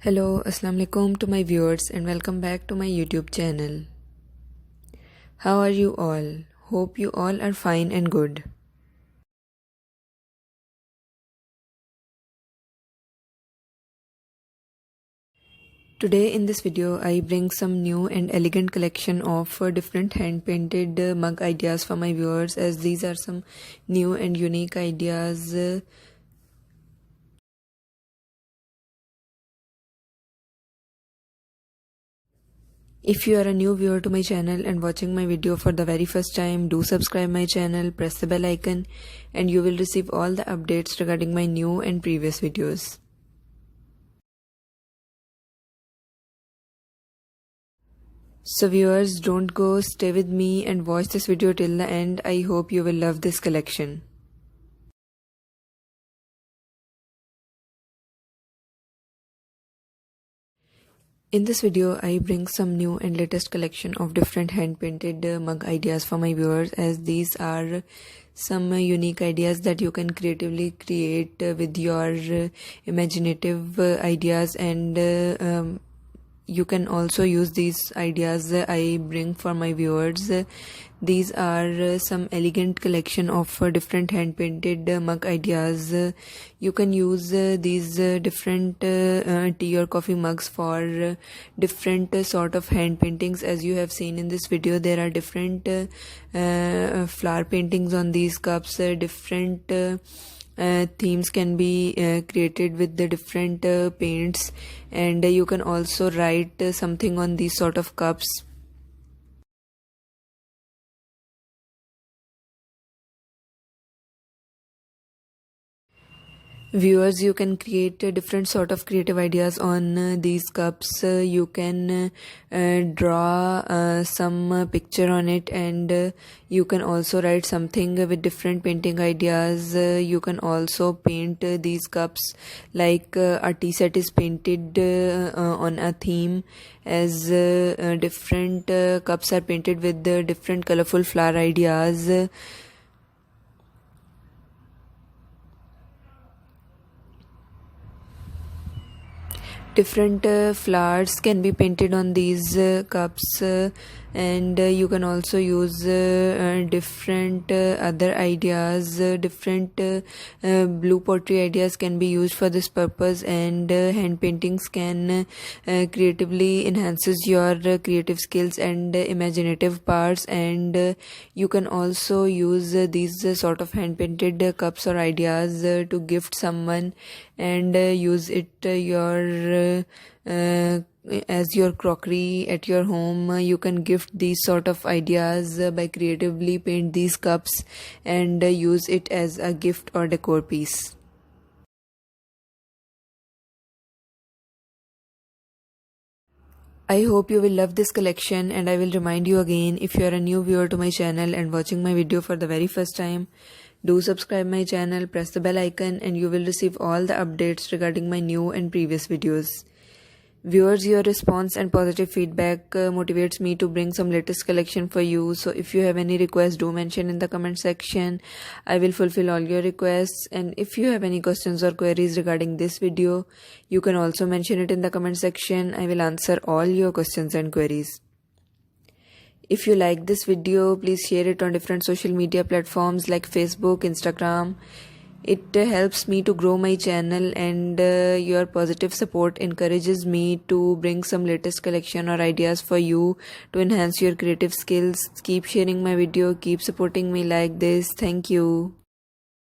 Hello, Assalamu alaikum to my viewers and welcome back to my YouTube channel. How are you all? Hope you all are fine and good. Today in this video I bring some new and elegant collection of different hand painted mug ideas for my viewers, as these are some new and unique ideas. If you are a new viewer to my channel and watching my video for the very first time, do subscribe my channel, press the bell icon and you will receive all the updates regarding my new and previous videos. So viewers, don't go, stay with me and watch this video till the end. I hope you will love this collection. In this video, I bring some new and latest collection of different hand-painted mug ideas for my viewers, as these are some unique ideas that you can creatively create with your imaginative ideas, and you can also use these ideas I bring for my viewers. These are some elegant collection of different hand painted mug ideas. You can use these different tea or coffee mugs for different sort of hand paintings. As you have seen in this video, there are different flower paintings on these cups. Different themes can be created with the different paints, and you can also write something on these sort of cups. Viewers, you can create different sort of creative ideas on these cups. You can draw some picture on it, and you can also write something with different painting ideas. You can also paint these cups like a tea set is painted on a theme, as different cups are painted with different colorful flower ideas. Different flowers can be painted on these cups, and you can also use different other ideas. Different blue pottery ideas can be used for this purpose, and hand paintings can creatively enhances your creative skills and imaginative parts. And you can also use these sort of hand painted cups or ideas to gift someone, and use it as your crockery at your home. You can gift these sort of ideas by creatively paint these cups and use it as a gift or decor piece. I hope you will love this collection, and I will remind you again, if you are a new viewer to my channel and watching my video for the very first time, do subscribe my channel, press the bell icon and you will receive all the updates regarding my new and previous videos. Viewers, your response and positive feedback motivates me to bring some latest collection for you. So if you have any requests, do mention in the comment section. I will fulfill all your requests. And if you have any questions or queries regarding this video, you can also mention it in the comment section. I will answer all your questions and queries. If you like this video, please share it on different social media platforms like Facebook, Instagram. It helps me to grow my channel, and your positive support encourages me to bring some latest collection or ideas for you to enhance your creative skills. Keep sharing my video, keep supporting me like this. Thank you.